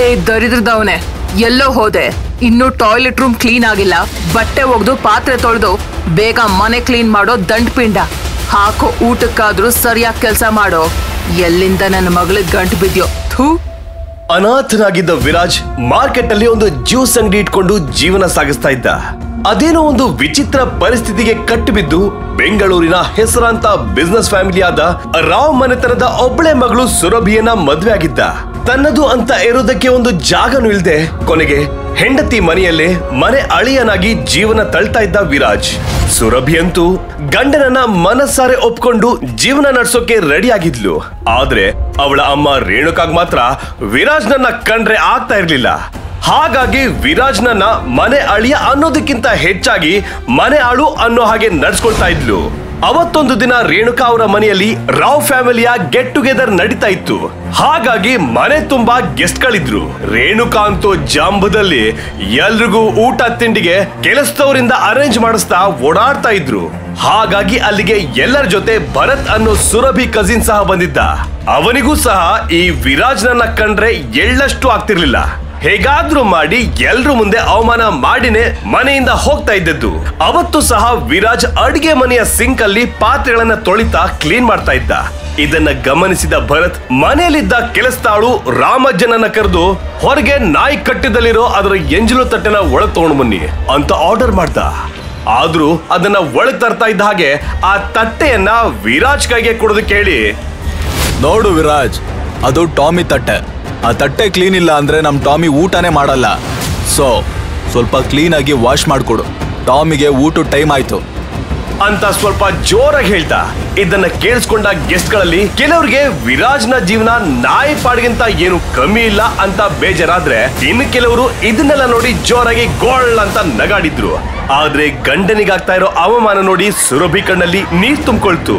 ಏ ದರಿದ್ರದವನೆ, ಎಲ್ಲೋ ಹೋದೆ? ಇನ್ನು ಟಾಯ್ಲೆಟ್ ರೂಮ್ ಕ್ಲೀನ್ ಆಗಿಲ್ಲ. ಬಟ್ಟೆ ಒಗ್ದು ಪಾತ್ರೆ ತೊಳೆದು ಬೇಗ ಮನೆ ಕ್ಲೀನ್ ಮಾಡೋ ದಂಡ್ಪಿಂಡ. ಹಾಕೋ ಊಟಕ್ಕಾದ್ರೂ ಸರಿಯಾಗಿ ಕೆಲಸ ಮಾಡೋ. ಎಲ್ಲಿಂದ ನನ್ನ ಮಗಳಿಗೆ ಗಂಟು ಬಿದ್ಯೋ? ಥೂ. ಅನಾಥನಾಗಿದ್ದ ವಿರಾಜ್ ಮಾರ್ಕೆಟ್ ಅಲ್ಲಿ ಒಂದು ಜ್ಯೂಸ್ ಅಂಗಡಿ ಇಟ್ಕೊಂಡು ಜೀವನ ಸಾಗಿಸ್ತಾ ಇದ್ದ. ಅದೇನೋ ಒಂದು ವಿಚಿತ್ರ ಪರಿಸ್ಥಿತಿಗೆ ಕಟ್ಟಿಬಿದ್ದು ಬೆಂಗಳೂರಿನ ಹೆಸರಾಂತ ಬಿಸ್ನೆಸ್ ಫ್ಯಾಮಿಲಿಯಾದ ರಾವ್ ಮನೆತನದ ಒಬ್ಬಳೆ ಮಗಳು ಸುರಭಿಯನ್ನ ಮದ್ವೆ ಆಗಿದ್ದ. ತನ್ನದು ಅಂತ ಇರೋದಕ್ಕೆ ಒಂದು ಜಾಗನೂ ಇಲ್ದೆ ಕೊನೆಗೆ ಹೆಂಡತಿ ಮನೆಯಲ್ಲೇ ಮನೆ ಅಳಿಯನಾಗಿ ಜೀವನ ತಳ್ತಾ ಇದ್ದ ವಿರಾಜ್. ಸುರಭಿ ಅಂತೂ ಗಂಡನನ್ನ ಮನಸ್ಸಾರೆ ಒಪ್ಕೊಂಡು ಜೀವನ ನಡೆಸೋಕೆ ರೆಡಿ ಆಗಿದ್ಲು. ಆದ್ರೆ ಅವಳ ಅಮ್ಮ ರೇಣುಕಾಗ್ ಮಾತ್ರ ವಿರಾಜ್ನನ್ನ ಕಂಡ್ರೆ ಆಗ್ತಾ ಇರ್ಲಿಲ್ಲ. ಹಾಗಾಗಿ ವಿರಾಜ್ನನ್ನ ಮನೆ ಅಳಿಯ ಅನ್ನೋದಕ್ಕಿಂತ ಹೆಚ್ಚಾಗಿ ಮನೆ ಆಳು ಅನ್ನೋ ಹಾಗೆ ನಡ್ಸ್ಕೊಳ್ತಾ ಇದ್ಲು. ಅವತ್ತೊಂದು ದಿನ ರೇಣುಕಾ ಅವರ ಮನೆಯಲ್ಲಿ ರಾವ್ ಫ್ಯಾಮಿಲಿಯ ಗೆಟ್ ಟುಗೆದರ್ ನಡೀತಾ ಇತ್ತು. ಹಾಗಾಗಿ ಮನೆ ತುಂಬಾ ಗೆಸ್ಟ್ ಗಳಿದ್ರು. ರೇಣುಕಾ ಅಂತೂ ಜಾಂಬದಲ್ಲಿ ಎಲ್ರಿಗೂ ಊಟ ತಿಂಡಿಗೆ ಕೆಲಸದವರಿಂದ ಅರೇಂಜ್ ಮಾಡಿಸ್ತಾ ಓಡಾಡ್ತಾ ಇದ್ರು. ಹಾಗಾಗಿ ಅಲ್ಲಿಗೆ ಎಲ್ಲರ ಜೊತೆ ಭರತ್ ಅನ್ನೋ ಸುರಭಿ ಕಸಿನ್ ಸಹ ಬಂದಿದ್ದ. ಅವನಿಗೂ ಸಹ ಈ ವಿರಾಜ್ನನ್ನ ಕಂಡ್ರೆ ಎಳ್ಳಷ್ಟು ಆಗ್ತಿರ್ಲಿಲ್ಲ. ಹೇಗಾದ್ರೂ ಮಾಡಿ ಎಲ್ರೂ ಮುಂದೆ ಅವಮಾನ ಮಾಡಿನೇ ಮನೆಯಿಂದ ಹೋಗ್ತಾ ಇದ್ದದ್ದು. ಅವತ್ತು ಸಹ ವಿರಾಜ್ ಅಡಿಗೆ ಮನೆಯ ಸಿಂಕ್ ಅಲ್ಲಿ ಪಾತ್ರೆಗಳನ್ನ ತೊಳಿತಾ ಕ್ಲೀನ್ ಮಾಡ್ತಾ ಇದ್ದ. ಇದನ್ನ ಗಮನಿಸಿದ ಭರತ್ ಮನೆಯಲ್ಲಿದ್ದ ಕೆಲಸದಾಳು ರಾಮಜ್ಜನನ್ನ ಕರೆದು ಹೊರಗೆ ನಾಯಿ ಕಟ್ಟಿದಲ್ಲಿರೋ ಅದರ ಎಂಜಲು ತಟ್ಟೆನ ಒಳಗ್ ತಗೊಂಡು ಬನ್ನಿ ಅಂತ ಆರ್ಡರ್ ಮಾಡ್ದ. ಆದ್ರೂ ಅದನ್ನ ಒಳಗ್ ತರ್ತಾ ಇದ್ದ ಹಾಗೆ ಆ ತಟ್ಟೆಯನ್ನ ವಿರಾಜ್ ಕೈಗೆ ಕೊಡೋದಕ್ಕೆ ಹೇಳಿ, ನೋಡು ವಿರಾಜ್, ಅದು ಟಾಮಿ ತಟ್ಟೆ. ಆ ತಟ್ಟೆ ಕ್ಲೀನ್ ಇಲ್ಲ ಅಂದ್ರೆ ನಮ್ ಟಾಮಿ ಊಟನೇ ಮಾಡಲ್ಲ. ಸೊ ಸ್ವಲ್ಪ ಕ್ಲೀನ್ ಆಗಿ ವಾಶ್ ಮಾಡ್ಕೊಡು, ಟಾಮಿಗೆ ಊಟ ಟೈಮ್ ಆಯ್ತು ಅಂತ ಸ್ವಲ್ಪ ಜೋರಾಗಿ ಹೇಳ್ತಾ. ಇದನ್ನ ಕೇಳಿಸ್ಕೊಂಡ ಗೆಸ್ಟ್ ಗಳಲ್ಲಿ ಕೆಲವರಿಗೆ ವಿರಾಜ್ನ ಜೀವನ ನಾಯಿ ಪಾಡಿಗಿಂತ ಏನು ಕಮ್ಮಿ ಇಲ್ಲ ಅಂತ ಬೇಜಾರಾದ್ರೆ, ಇನ್ನು ಕೆಲವರು ಇದನ್ನೆಲ್ಲ ನೋಡಿ ಜೋರಾಗಿ ಗೋಳ್ ಅಂತ ನಗಾಡಿದ್ರು. ಆದ್ರೆ ಗಂಡನಿಗಾಗ್ತಾ ಇರೋ ಅವಮಾನ ನೋಡಿ ಸುರಭಿ ಕಣ್ಣಲ್ಲಿ ನೀರ್ ತುಂಬಿಕೊಳ್ತು.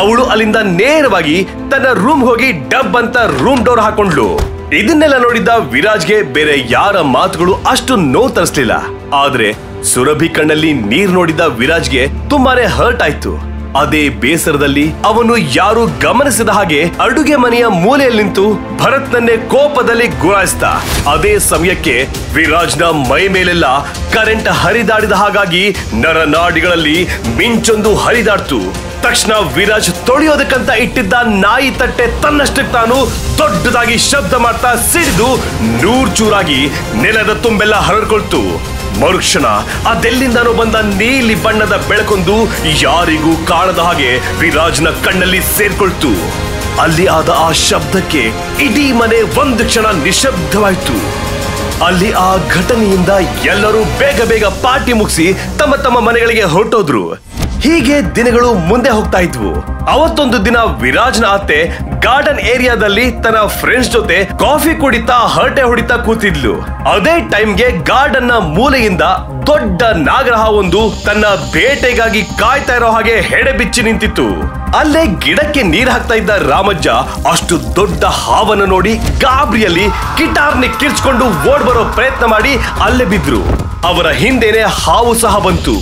ಅವಳು ಅಲ್ಲಿಂದ ನೇರವಾಗಿ ತನ್ನ ರೂಮ್ ಹೋಗಿ ಡಬ್ ಅಂತ ರೂಮ್ ಡೋರ್ ಹಾಕೊಂಡ್ಲು. ಇದನ್ನೆಲ್ಲ ನೋಡಿದ್ದ ವಿರಾಜ್ಗೆ ಬೇರೆ ಯಾರ ಮಾತುಗಳು ಅಷ್ಟು ನೋವು ತರಿಸ್ಲಿಲ್ಲ. ಆದ್ರೆ ಸುರಭಿ ಕಣ್ಣಲ್ಲಿ ನೀರ್ ನೋಡಿದ್ದ ವಿರಾಜ್ಗೆ ತುಂಬಾನೇ ಹರ್ಟ್ ಆಯ್ತು. ಅದೇ ಬೇಸರದಲ್ಲಿ ಅವನು ಯಾರು ಗಮನಿಸಿದ ಹಾಗೆ ಅಡುಗೆ ಮನೆಯ ಮೂಲೆಯಲ್ಲಿ ನಿಂತು ಭರತ್ನನ್ನೇ ಕೋಪದಲ್ಲಿ ಗುರಾಯಿಸ್ತ. ಅದೇ ಸಮಯಕ್ಕೆ ವಿರಾಜ್ನ ಮೈ ಮೇಲೆಲ್ಲ ಕರೆಂಟ್ ಹರಿದಾಡಿದ ಹಾಗಾಗಿ ನರನಾಡಿಗಳಲ್ಲಿ ಮಿಂಚೊಂದು ಹರಿದಾಡ್ತು. ತಕ್ಷಣ ವಿರಾಜ್ ತೊಳೆಯೋದಕ್ಕಂತ ಇಟ್ಟಿದ್ದ ನಾಯಿ ತಟ್ಟೆ ತನ್ನಷ್ಟಕ್ಕೆ ತಾನು ದೊಡ್ಡದಾಗಿ ಶಬ್ದ ಮಾಡ್ತಾ ಸಿಡಿದು ನೂರ್ ಚೂರಾಗಿ ನೆಲದ ತುಂಬೆಲ್ಲ ಹರಡ್ಕೊಳ್ತು. ಮರುಕ್ಷಣ ಅದೆಲ್ಲಿಂದನೋ ಬಂದ ನೀಲಿ ಬಣ್ಣದ ಬೆಳಕೊಂದು ಯಾರಿಗೂ ಕಾಣದ ಹಾಗೆ ವಿರಾಜ್ನ ಕಣ್ಣಲ್ಲಿ ಸೇರ್ಕೊಳ್ತು. ಅಲ್ಲಿ ಆದ ಆ ಶಬ್ದಕ್ಕೆ ಇಡೀ ಮನೆ ಒಂದು ಕ್ಷಣ ನಿಶಬ್ದವಾಯ್ತು. ಅಲ್ಲಿ ಆ ಘಟನೆಯಿಂದ ಎಲ್ಲರೂ ಬೇಗ ಬೇಗ ಪಾರ್ಟಿ ಮುಗಿಸಿ ತಮ್ಮ ತಮ್ಮ ಮನೆಗಳಿಗೆ ಹೊರಟೋದ್ರು. ಹೀಗೆ ದಿನಗಳು ಮುಂದೆ ಹೋಗ್ತಾ ಇದ್ವು. ಅವತ್ತೊಂದು ದಿನ ವಿರಾಜ್ನ ಅತ್ತೆ ಗಾರ್ಡನ್ ಏರಿಯಾದಲ್ಲಿ ತನ್ನ ಫ್ರೆಂಡ್ಸ್ ಜೊತೆ ಕಾಫಿ ಕುಡಿತಾ ಹರಟೆ ಹೊಡಿತಾ ಕೂತಿದ್ಲು. ಅದೇ ಟೈಮ್ಗೆ ಗಾರ್ಡನ್ ನ ಮೂಲೆಯಿಂದ ದೊಡ್ಡ ನಾಗರಹ ಒಂದು ತನ್ನ ಬೇಟೆಗಾಗಿ ಕಾಯ್ತಾ ಇರೋ ಹಾಗೆ ಹೆಡೆ ಬಿಚ್ಚಿ ನಿಂತಿತ್ತು. ಅಲ್ಲೇ ಗಿಡಕ್ಕೆ ನೀರ್ ಹಾಕ್ತಾ ಇದ್ದ ರಾಮಜ್ಜ ಅಷ್ಟು ದೊಡ್ಡ ಹಾವನ್ನು ನೋಡಿ ಗಾಬರಿಯಲ್ಲಿ ಗಿಟಾರ್ನಿ ಕಿರ್ಚ್ಕೊಂಡು ಓಡ್ ಬರೋ ಪ್ರಯತ್ನ ಮಾಡಿ ಅಲ್ಲೇ ಬಿದ್ರು. ಅವರ ಹಿಂದೆನೆ ಹಾವು ಸಹ ಬಂತು.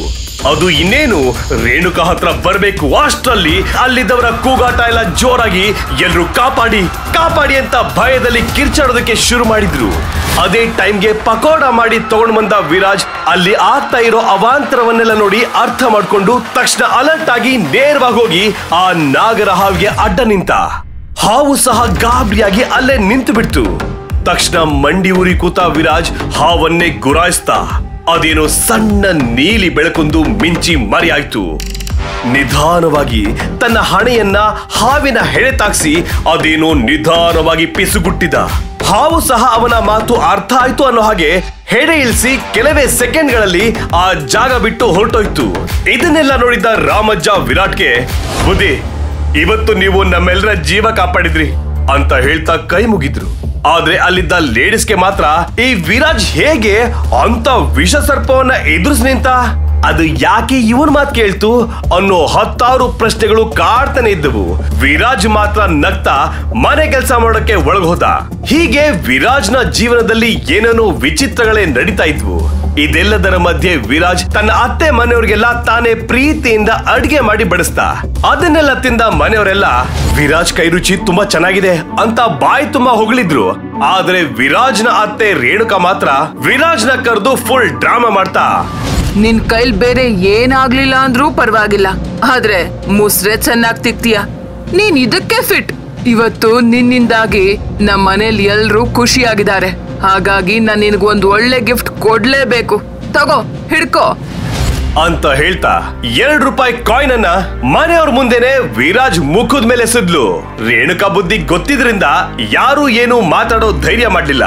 ಅದು ಇನ್ನೇನು ರೇಣುಕಾ ಹತ್ರ ಬರ್ಬೇಕು ಅಷ್ಟರಲ್ಲಿ ಅಲ್ಲಿದ್ದವರ ಕೂಗಾಟ ಎಲ್ಲ ಜೋರಾಗಿ ಎಲ್ರು ಕಾಪಾಡಿ ಕಾಪಾಡಿ ಅಂತ ಭಯದಲ್ಲಿ ಕಿರ್ಚಾಡೋದಕ್ಕೆ ಶುರು ಮಾಡಿದ್ರು. ಅದೇ ಟೈಮ್ಗೆ ಪಕೋಡ ಮಾಡಿ ತಗೊಂಡ್ ಬಂದ ವಿರಾಜ್ ಅಲ್ಲಿ ಆಗ್ತಾ ಇರೋ ಅವಾಂತರವನ್ನೆಲ್ಲ ನೋಡಿ ಅರ್ಥ ಮಾಡ್ಕೊಂಡು ತಕ್ಷಣ ಅಲರ್ಟ್ ಆಗಿ ನೇರವಾಗಿ ಹೋಗಿ ಆ ನಾಗರ ಹಾವಿಗೆ ಅಡ್ಡ ನಿಂತ. ಹಾವು ಸಹ ಗಾಬರಿಯಾಗಿ ಅಲ್ಲೇ ನಿಂತು ಬಿಡ್ತು. ತಕ್ಷಣ ಮಂಡಿ ಊರಿ ಕೂತ ವಿರಾಜ್ ಹಾವನ್ನೇ ಗುರಾಯಿಸ್ತಾ. ಅದೇನೋ ಸಣ್ಣ ನೀಲಿ ಬೆಳಕೊಂದು ಮಿಂಚಿ ಮರೆಯಾಯ್ತು. ನಿಧಾನವಾಗಿ ತನ್ನ ಹಣೆಯನ್ನ ಹಾವಿನ ಹೆಡೆ ತಾಕ್ಸಿ ಅದೇನೋ ನಿಧಾನವಾಗಿ ಪಿಸುಗುಟ್ಟಿದ. ಹಾವು ಸಹ ಅವನ ಮಾತು ಅರ್ಥ ಆಯ್ತು ಅನ್ನೋ ಹಾಗೆ ಹೆಡೆ ಇಳಿಸಿ ಕೆಲವೇ ಸೆಕೆಂಡ್ಗಳಲ್ಲಿ ಆ ಜಾಗ ಬಿಟ್ಟು ಹೊರಟೋಯ್ತು. ಇದನ್ನೆಲ್ಲ ನೋಡಿದ್ದ ರಾಮಜ್ಜ ವಿರಾಟ್ಗೆ, ಬುದ್ಧಿ, ಇವತ್ತು ನೀವು ನಮ್ಮೆಲ್ಲರ ಜೀವ ಕಾಪಾಡಿದ್ರಿ ಅಂತ ಹೇಳ್ತಾ ಕೈ ಮುಗಿದ್ರು. ಆದ್ರೆ ಅಲ್ಲಿದ್ದ ಲೇಡೀಸ್ಗೆ ಮಾತ್ರ ಈ ವಿರಾಜ್ ಹೇಗೆ ಅಂತ ವಿಷ ಸರ್ಪವನ್ನ ಎದುರಿಸಿ ನಿಂತ, ಅದು ಯಾಕೆ ಇವನ್ ಮಾತು ಕೇಳ್ತು ಅನ್ನೋ 10 ಪ್ರಶ್ನೆಗಳು ಕಾಡ್ತಾನೆ ಇದ್ದವು. ವಿರಾಜ್ ಮಾತ್ರ ನಗ್ತಾ ಮನೆ ಕೆಲಸ ಮಾಡೋಕೆ ಒಳಗೋದ. ಹೀಗೆ ವಿರಾಜ್ನ ಜೀವನದಲ್ಲಿ ಏನೇನೋ ವಿಚಿತ್ರಗಳೇ ನಡೀತಾ ಇದ್ವು. ಇದೆಲ್ಲದರ ಮಧ್ಯೆ ವಿರಾಜ್ ತನ್ನ ಅತ್ತೆ ಮನೆಯವರಿಗೆಲ್ಲ ತಾನೇ ಪ್ರೀತಿಯಿಂದ ಅಡ್ಗೆ ಮಾಡಿ ಬಡಿಸ್ತ. ಅದನ್ನೆಲ್ಲ ತಿಂದ ಮನೆಯವರೆಲ್ಲ ವಿರಾಜ್ ಕೈ ರುಚಿ ತುಂಬಾ ಚೆನ್ನಾಗಿದೆ ಅಂತ ಬಾಯಿ ತುಂಬಾ ಹೊಗಳಿದ್ರು. ಆದ್ರೆ ವಿರಾಜ್ನ ಅತ್ತೆ ರೇಣುಕಾ ಮಾತ್ರ ವಿರಾಜ್ನ ಕರೆದು ಫುಲ್ ಡ್ರಾಮಾ ಮಾಡ್ತಾ, ನಿನ್ ಕೈಲ್ ಬೇರೆ ಏನಾಗ್ಲಿಲ್ಲ ಅಂದ್ರೂ ಪರವಾಗಿಲ್ಲ, ಆದ್ರೆ ಮುಸ್ರೆ ಚೆನ್ನಾಗ್ ತಿಕ್ತೀಯ, ನೀನ್ ಇದಕ್ಕೆ ಫಿಟ್. ಇವತ್ತು ನಿನ್ನಿಂದಾಗಿ ನಮ್ಮ ಮನೇಲಿ ಎಲ್ರೂ ಖುಷಿಯಾಗಿದ್ದಾರೆ, ಹಾಗಾಗಿ ನಾನ್ ನಿನ್ಗೊಂದು ಒಳ್ಳೆ ಗಿಫ್ಟ್ ಕೊಡ್ಲೇಬೇಕು, ತಗೋ ಹಿಡ್ಕೋ ಅಂತ ಹೇಳ್ತಾ ₹2 ಕಾಯಿನ್ ಅನ್ನ ಮನೆಯವ್ರ ಮುಂದೆನೆ ವಿರಾಜ್ ಮುಖದ ಮೇಲೆ ಎಸೆದ್ಲು. ರೇಣುಕಾ ಬುದ್ಧಿ ಗೊತ್ತಿದ್ರಿಂದ ಯಾರು ಏನು ಮಾತಾಡೋ ಧೈರ್ಯ ಮಾಡ್ಲಿಲ್ಲ.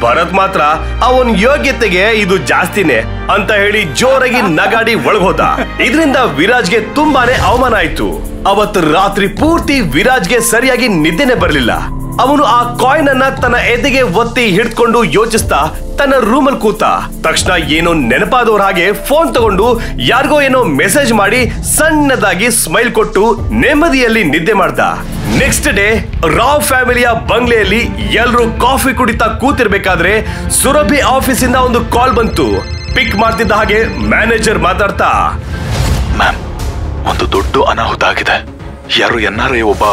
ಭರತ್ ಮಾತ್ರ ಅವನ್ ಯೋಗ್ಯತೆಗೆ ಇದು ಜಾಸ್ತಿನೇ ಅಂತ ಹೇಳಿ ಜೋರಾಗಿ ನಗಾಡಿ ಒಳಗೋದ. ಇದರಿಂದ ವಿರಾಜ್ಗೆ ತುಂಬಾನೇ ಅವಮಾನ ಆಯ್ತು. ಅವತ್ತು ರಾತ್ರಿ ಪೂರ್ತಿ ವಿರಾಜ್ಗೆ ಸರಿಯಾಗಿ ನಿದ್ದೆನೆ ಬರ್ಲಿಲ್ಲ. ಅವನು ಆ ಕಾಯಿನ್ ಅನ್ನ ತನ್ನ ಎದೆಗೆ ಒತ್ತಿ ಹಿಡ್ಕೊಂಡು ಯೋಚಿಸ್ತಾ ತನ್ನ ರೂಮಲ್ಲಿ ಕೂತ. ತಕ್ಷಣ ಏನೋ ನೆನಪಾದವ್ರ ಹಾಗೆ ಫೋನ್ ತಗೊಂಡು ಯಾರಿಗೋ ಏನೋ ಮೆಸೇಜ್ ಮಾಡಿ ಸಣ್ಣದಾಗಿ ಸ್ಮೈಲ್ ಕೊಟ್ಟು ನೆಮ್ಮದಿಯಲ್ಲಿ ನಿದ್ದೆ ಮಾಡ್ದ. ನೆಕ್ಸ್ಟ್ ಡೇ ರಾವ್ ಫ್ಯಾಮಿಲಿಯ ಬಂಗ್ಲೆಯಲ್ಲಿ ಎಲ್ರು ಕಾಫಿ ಕುಡಿತಾ ಕೂತಿರ್ಬೇಕಾದ್ರೆ ಸುರಭಿ ಆಫೀಸ್ ಇಂದ ಒಂದು ಕಾಲ್ ಬಂತು. ಪಿಕ್ ಮಾಡ್ತಿದ್ದ ಹಾಗೆ ಮ್ಯಾನೇಜರ್ ಮಾತಾಡ್ತಾ, ಮ್ಯಾಮ್, ಒಂದು ದೊಡ್ಡ ಅನಾಹುತ ಆಗಿದೆ. ಯಾರು NRI ಒಬ್ಬ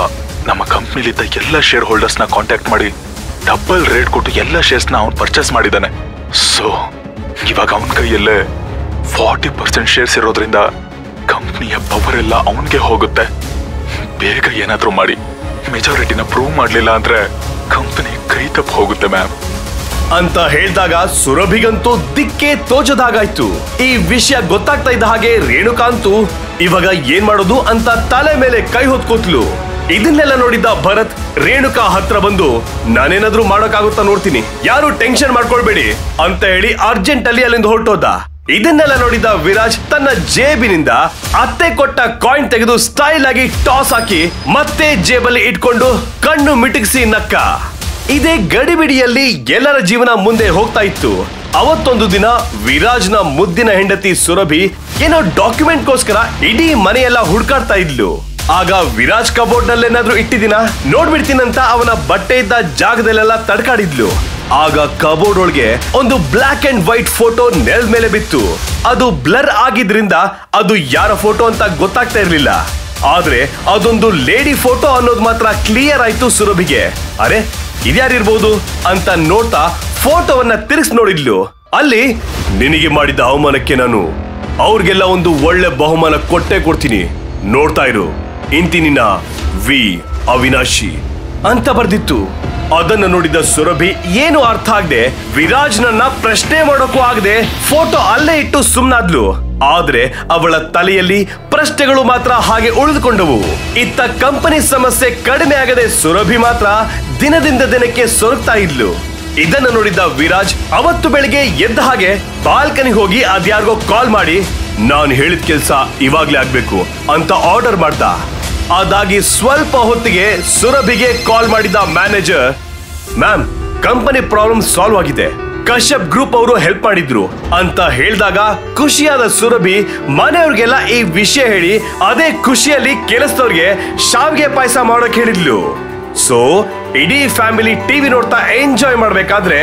ನಮ್ಮ ಕಂಪ್ನಿಲಿದ್ದ ಎಲ್ಲ ಶೇರ್ ಹೋಲ್ಡರ್ಸ್ ನ ಕಾಂಟ್ಯಾಕ್ಟ್ ಮಾಡಿ ಡಬಲ್ ರೇಟ್ ಕೊಟ್ಟು ಎಲ್ಲ ಶೇರ್ಸ್ ನ ಅವ್ನು ಪರ್ಚೇಸ್ ಮಾಡಿದ್ದಾನೆ. ಸೊ ಇವಾಗ ಅವನ ಕೈಯಲ್ಲೇ 40% ಶೇರ್ಸ್ ಇರೋದ್ರಿಂದ ಕಂಪ್ನಿಯ ಪವರ್ ಎಲ್ಲ ಅವನ್ಗೆ ಹೋಗುತ್ತೆ. ಬೇಗ ಏನಾದ್ರೂ ಮಾಡಿ ಮೆಜಾರಿಟಿನ ಪ್ರೂವ್ ಮಾಡ್ಲಿಲ್ಲ ಅಂದ್ರೆ ಕಂಪನಿ ಕೈ ತಪ್ಪು ಹೋಗುತ್ತೆ ಮ್ಯಾಮ್ ಅಂತ ಹೇಳಿದಾಗ ಸುರಭಿಗಂತೂ ದಿಕ್ಕೆ ತೋಚದಾಗಾಯ್ತು. ಈ ವಿಷಯ ಗೊತ್ತಾಗ್ತಾ ಇದ್ದ ಹಾಗೆ ರೇಣುಕಾಂತೂ ಇವಾಗ ಏನ್ ಮಾಡೋದು ಅಂತ ತಲೆ ಮೇಲೆ ಕೈ ಹೊತ್ ಕೂತ್ಲು. ಇದನ್ನೆಲ್ಲ ನೋಡಿದ್ದ ಭರತ್ ರೇಣುಕಾ ಹತ್ರ ಬಂದು, ನಾನೇನಾದ್ರೂ ಮಾಡೋಕ್ಕಾಗುತ್ತಾ ನೋಡ್ತೀನಿ, ಯಾರು ಟೆನ್ಷನ್ ಮಾಡ್ಕೊಳ್ಬೇಡಿ ಅಂತ ಹೇಳಿ ಅರ್ಜೆಂಟ್ ಅಲ್ಲಿ ಅಲ್ಲಿಂದ ಹೊರಟೋದ. ಇದನ್ನೆಲ್ಲ ನೋಡಿದ ವಿರಾಜ್ ತನ್ನ ಜೇಬಿನಿಂದ ಅತ್ತೆ ಕೊಟ್ಟ ಕಾಯಿನ್ ತೆಗೆದು ಸ್ಟೈಲ್ ಆಗಿ ಟಾಸ್ ಹಾಕಿ ಮತ್ತೆ ಜೇಬಲ್ಲಿ ಇಟ್ಕೊಂಡು ಕಣ್ಣು ಮಿಟುಕಿಸಿ ನಕ್ಕ. ಇದೇ ಗಡಿಬಿಡಿಯಲ್ಲಿ ಎಲ್ಲರ ಜೀವನ ಮುಂದೆ ಹೋಗ್ತಾ ಇತ್ತು. ಅವತ್ತೊಂದು ದಿನ ವಿರಾಜ್ನ ಮುದ್ದಿನ ಹೆಂಡತಿ ಸುರಭಿ ಏನೋ ಡಾಕ್ಯುಮೆಂಟ್ಗೋಸ್ಕರ ಇಡೀ ಮನೆಯೆಲ್ಲ ಹುಡ್ಕಾಡ್ತಾ ಇದ್ಲು. ಆಗ ವಿರಾಜ್ ಕಬೋರ್ಡ್ ನಲ್ಲೇನಾದ್ರೂ ಇಟ್ಟಿದ್ದೀನ ನೋಡ್ಬಿಡ್ತೀನಂತ ಅವನ ಬಟ್ಟೆ ಇದ್ದ ಜಾಗದಲ್ಲೆಲ್ಲ ತಡ್ಕಾಡಿದ್ಲು. ಆಗ ಕಬೋರ್ಡ್ ಒಳಗೆ ಒಂದು ಬ್ಲಾಕ್ ಅಂಡ್ ವೈಟ್ ಫೋಟೋ ನೆಲದ ಮೇಲೆ ಬಿತ್ತು. ಅದು ಬ್ಲರ್ ಆಗಿದ್ರಿಂದ ಅದು ಯಾರ ಫೋಟೋ ಅಂತ ಗೊತ್ತಾಗ್ತಾ ಇರ್ಲಿಲ್ಲ. ಆದ್ರೆ ಅದೊಂದು ಲೇಡಿ ಫೋಟೋ ಅನ್ನೋದು ಮಾತ್ರ ಕ್ಲಿಯರ್ ಆಯ್ತು ಸುರಭಿಗೆ. ಅರೆ ಇದ್ಯಾರಿರ್ಬೋದು ಅಂತ ನೋಡ್ತಾ ಫೋಟೋವನ್ನ ತಿರುಗಿಸಿ ನೋಡಿದ್ಲು. ಅಲ್ಲಿ, ನಿನಗೆ ಮಾಡಿದ ಅವಮಾನಕ್ಕೆ ನಾನು ಅವ್ರಿಗೆಲ್ಲ ಒಂದು ಒಳ್ಳೆ ಬಹುಮಾನ ಕೊಟ್ಟೆ ಕೊಡ್ತೀನಿ, ನೋಡ್ತಾ ಇರು, ಇಂತಿನಿನ ವಿ ಅವಿನಾಶಿ ಅಂತ ಬರ್ದಿತ್ತು. ಅದನ್ನ ನೋಡಿದ ಸುರಭಿ ಏನು ಅರ್ಥ ಆಗದೆ ವಿರಾಜ್ನನ್ನ ಪ್ರಶ್ನೆ ಮಾಡೋಕ್ಕೂ ಆಗದೆ ಫೋಟೋ ಅಲ್ಲೇ ಇಟ್ಟು ಸುಮ್ನಾದ್ಲು. ಆದ್ರೆ ಅವಳ ತಲೆಯಲ್ಲಿ ಪ್ರಶ್ನೆಗಳು ಮಾತ್ರ ಹಾಗೆ ಉಳಿದುಕೊಂಡವು. ಇತ್ತ ಕಂಪನಿ ಸಮಸ್ಯೆ ಕಡಿಮೆ ಆಗದೆ ಸುರಭಿ ಮಾತ್ರ ದಿನದಿಂದ ದಿನಕ್ಕೆ ಸೊರಗ್ತಾ ಇದ್ಲು. ಇದನ್ನ ನೋಡಿದ ವಿರಾಜ್ ಅವತ್ತು ಬೆಳಿಗ್ಗೆ ಎದ್ದ ಹಾಗೆ ಬಾಲ್ಕನಿ ಹೋಗಿ ಅದ್ಯಾರಿಗೋ ಕಾಲ್ ಮಾಡಿ, ನಾನು ಹೇಳಿದ ಕೆಲ್ಸ ಇವಾಗ್ಲೇ ಆಗ್ಬೇಕು ಅಂತ ಆರ್ಡರ್ ಮಾಡ್ದ. ಅದಾಗಿ ಸ್ವಲ್ಪ ಹೊತ್ತಿಗೆ ಸುರಭಿಗೆ ಕಾಲ್ ಮಾಡಿದ manager, ma'am, company problem solve ಆಗಿದೆ, ಕಶ್ಯಪ್ ಗ್ರೂಪ್ ಅವರು ಹೆಲ್ಪ್ ಮಾಡಿದ್ರು ಅಂತ ಹೇಳಿದಾಗ ಖುಷಿಯಾದ ಸುರಭಿ ಮನೆಯವ್ರಿಗೆಲ್ಲ ಈ ವಿಷಯ ಹೇಳಿ ಅದೇ ಖುಷಿಯಲ್ಲಿ ಕೆಲಸದವ್ರಿಗೆ ಶಾವಿಗೆ ಪಾಯಸ ಮಾಡೋಕ್ ಹೇಳಿದ್ಲು. ಸೊ ಇಡೀ ಫ್ಯಾಮಿಲಿ ಟಿವಿ ನೋಡ್ತಾ ಎಂಜಾಯ್ ಮಾಡ್ಬೇಕಾದ್ರೆ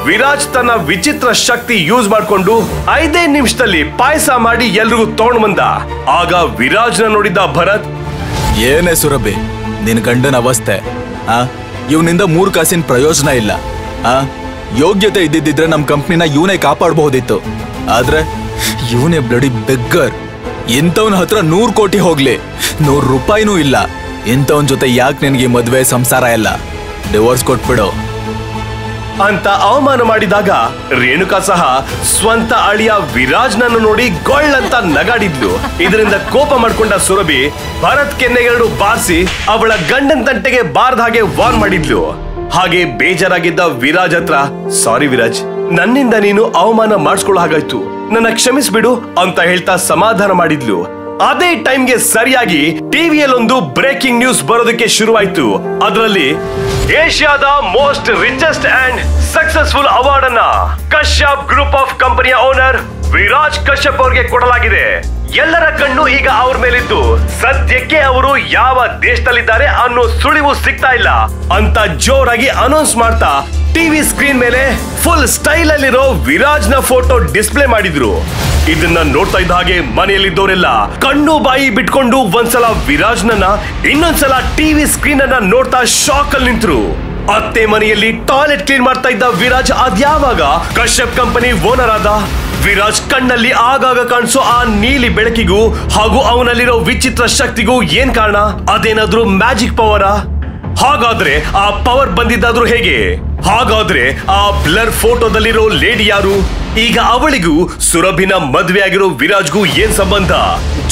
ವಿರಾಜ್ ತನ್ನ ವಿಚಿತ್ರ ಶಕ್ತಿ ಯೂಸ್ ಮಾಡ್ಕೊಂಡು 5 ನಿಮಿಷದಲ್ಲಿ ಪಾಯಸ ಮಾಡಿ ಎಲ್ರಿಗೂ ತಗೊಂಡ್ ಬಂದ. ಆಗ ವಿರಾಜ್ನ ನೋಡಿದ ಭರತ್, ಏನೇ ಸುರಭಿ ನಿನ್ ಗಂಡನ ಅವಸ್ಥೆ, ಇವನಿಂದ 3 ಕಾಸಿನ ಪ್ರಯೋಜನ ಇಲ್ಲ. ಯೋಗ್ಯತೆ ಇದ್ದಿದ್ರೆ ನಮ್ ಕಂಪ್ನಿನ ಇವನೇ ಕಾಪಾಡಬಹುದಿತ್ತು. ಆದ್ರೆ ಇವನೇ ಬ್ಲಡಿ ಬೆಗ್ಗರ್. ಇಂಥವನ ಹತ್ರ 100 ಕೋಟಿ ಹೋಗ್ಲಿ, 100 ರೂಪಾಯಿನೂ ಇಲ್ಲ. ಇಂಥವನ್ ಜೊತೆ ಯಾಕೆ ನಿನ್ಗೆ ಮದ್ವೆ ಸಂಸಾರ ಎಲ್ಲ, ಡಿವೋರ್ಸ್ ಕೊಟ್ಬಿಡು ಅಂತ ಅವಮಾನ ಮಾಡಿದಾಗ ರೇಣುಕಾ ಸಹ ಸ್ವಂತ ಅಳಿಯ ವಿರಾಜ್ನನ್ನು ನೋಡಿ ಗೊಳ್ಳಂತ ನಗಾಡಿದ್ಲು. ಇದರಿಂದ ಕೋಪ ಮಾಡ್ಕೊಂಡ ಸುರಭಿ ಭರತ್ ಕೆನ್ನೆಗೆರಡು ಬಾರಿಸಿ ಅವಳ ಗಂಡನ್ ತಂಟೆಗೆ ಬಾರ್ದ ಹಾಗೆ ವಾರ್ನ್ ಮಾಡಿದ್ಲು. ಹಾಗೆ ಬೇಜಾರಾಗಿದ್ದ ವಿರಾಜ್ ಹತ್ರ, ಸಾರಿ ವಿರಾಜ್, ನನ್ನಿಂದ ನೀನು ಅವಮಾನ ಮಾಡಿಸ್ಕೊಳ್ಳೋ ಹಾಗಾಯ್ತು, ನನ್ನ ಕ್ಷಮಿಸ್ಬಿಡು ಅಂತ ಹೇಳ್ತಾ ಸಮಾಧಾನ ಮಾಡಿದ್ಲು. ಅದೇ ಟೈಮ್ಗೆ ಸರಿಯಾಗಿ ಟಿವಿಯಲ್ಲೊಂದು ಬ್ರೇಕಿಂಗ್ ನ್ಯೂಸ್ ಬರೋದಕ್ಕೆ ಶುರುವಾಯ್ತು. ಅದರಲ್ಲಿ ಏಷ್ಯಾದ most richest and successful award ಅನ್ನ ಕಶ್ಯಪ್ ಗ್ರೂಪ್ ಆಫ್ ಕಂಪನಿಯ ಓನರ್ ವಿರಾಜ್ ಕಶ್ಯಪ್ ಅವರಿಗೆ ಕೊಡಲಾಗಿದೆ. ಎಲ್ಲರ ಕಣ್ಣು ಈಗ ಅವ್ರ ಮೇಲಿದ್ದು ಸದ್ಯಕ್ಕೆ ಅವರು ಯಾವ ದೇಶದಲ್ಲಿದ್ದಾರೆ ಅನ್ನೋ ಸುಳಿವು ಸಿಗ್ತಾ ಇಲ್ಲ ಅಂತ ಜೋರಾಗಿ ಅನೌನ್ಸ್ ಮಾಡ್ತಾ ಟಿವಿ ಸ್ಕ್ರೀನ್ ಮೇಲೆ ಫುಲ್ ಸ್ಟೈಲ್ ಅಲ್ಲಿರೋ ವಿರಾಜ್ನ ಫೋಟೋ ಡಿಸ್ಪ್ಲೇ ಮಾಡಿದ್ರು. ಇದನ್ನ ನೋಡ್ತಾ ಇದ್ದ ಹಾಗೆ ಮನೆಯಲ್ಲಿದ್ದವರೆಲ್ಲ ಕಣ್ಣು ಬಾಯಿ ಬಿಟ್ಕೊಂಡು ಒಂದ್ಸಲ ವಿರಾಜ್ನನ್ನ ಇನ್ನೊಂದ್ಸಲ ಟಿವಿ ಸ್ಕ್ರೀನ್ ಅನ್ನ ನೋಡ್ತಾ ಶಾಕ್ ಅಲ್ಲಿ ನಿಂತರು. ಅತ್ತೆ ಮನೆಯಲ್ಲಿ ಟಾಯ್ಲೆಟ್ ಕ್ಲೀನ್ ಮಾಡ್ತಾ ಇದ್ದ ವಿರಾಜ್ ಅದ್ಯಾವಾಗ ಕಶ್ಯಪ್ ಕಂಪನಿ ಓನರ್ ಆದ? ವಿರಾಜ್ ಕಣ್ಣಲ್ಲಿ ಆಗಾಗ ಕಾಣಿಸೋ ಆ ನೀಲಿ ಬೆಳಕಿಗೂ ಹಾಗೂ ಅವನಲ್ಲಿರೋ ವಿಚಿತ್ರ ಶಕ್ತಿಗೂ ಏನ್ ಕಾರಣ? ಅದೇನಾದ್ರೂ ಮ್ಯಾಜಿಕ್ ಪವರಾ? ಹಾಗಾದ್ರೆ ಆ ಪವರ್ ಬಂದಿದ್ದಾದ್ರೂ ಹೇಗೆ? ಹಾಗಾದ್ರೆ ಆ ಬ್ಲರ್ ಫೋಟೋದಲ್ಲಿರೋ ಲೇಡಿ ಯಾರು? ಈಗ ಅವಳಿಗೂ ಸುರಭಿನ ಮದ್ವೆ ಆಗಿರೋ ವಿರಾಜ್ಗೂ ಏನ್ ಸಂಬಂಧ?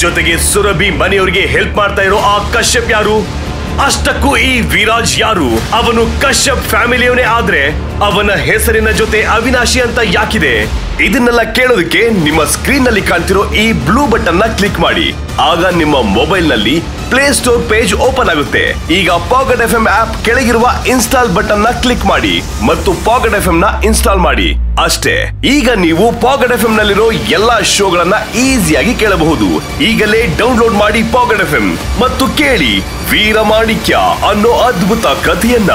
ಜೊತೆಗೆ ಸುರಭಿ ಮನೆಯವರಿಗೆ ಹೆಲ್ಪ್ ಮಾಡ್ತಾ ಇರೋ ಆ ಕಶ್ಯಪ್ ಯಾರು? ಅಷ್ಟಕ್ಕೂ ಈ ವಿರಾಜ್ ಯಾರು? ಅವನು ಕಶ್ಯಪ್ ಫ್ಯಾಮಿಲಿಯವನೇ ಆದ್ರೆ ಅವನ ಹೆಸರಿನ ಜೊತೆ ಅವಿನಾಶಿ ಅಂತ ಯಾಕಿದೆ? ಇದನ್ನೆಲ್ಲ ಕೇಳೋದಕ್ಕೆ ನಿಮ್ಮ ಸ್ಕ್ರೀನ್ ನಲ್ಲಿ ಕಾಣ್ತಿರೋ ಈ ಬ್ಲೂ ಬಟನ್ ನ ಕ್ಲಿಕ್ ಮಾಡಿ. ಆಗ ನಿಮ್ಮ ಮೊಬೈಲ್ ನಲ್ಲಿ ಪ್ಲೇ ಸ್ಟೋರ್ ಪೇಜ್ ಓಪನ್ ಆಗುತ್ತೆ. ಈಗ ಪಾಕೆಟ್ FM ಆಪ್ ಕೆಳಗಿರುವ ಇನ್ಸ್ಟಾಲ್ ಬಟನ್ ನ ಕ್ಲಿಕ್ ಮಾಡಿ ಮತ್ತು ಪಾಕೆಟ್ FM ನ ಇನ್ಸ್ಟಾಲ್ ಮಾಡಿ. ಅಷ್ಟೇ, ಈಗ ನೀವು ಪಾಕೆಟ್ FM ನಲ್ಲಿರೋ ಎಲ್ಲಾ ಶೋಗಳನ್ನ ಈಸಿಯಾಗಿ ಕೇಳಬಹುದು. ಈಗಲೇ ಡೌನ್ಲೋಡ್ ಮಾಡಿ ಪಾಕೆಟ್ FM ಮತ್ತು ಕೇಳಿ ವೀರಮಾಣಿಕ್ಯ ಅನ್ನೋ ಅದ್ಭುತ ಕಥೆಯನ್ನ.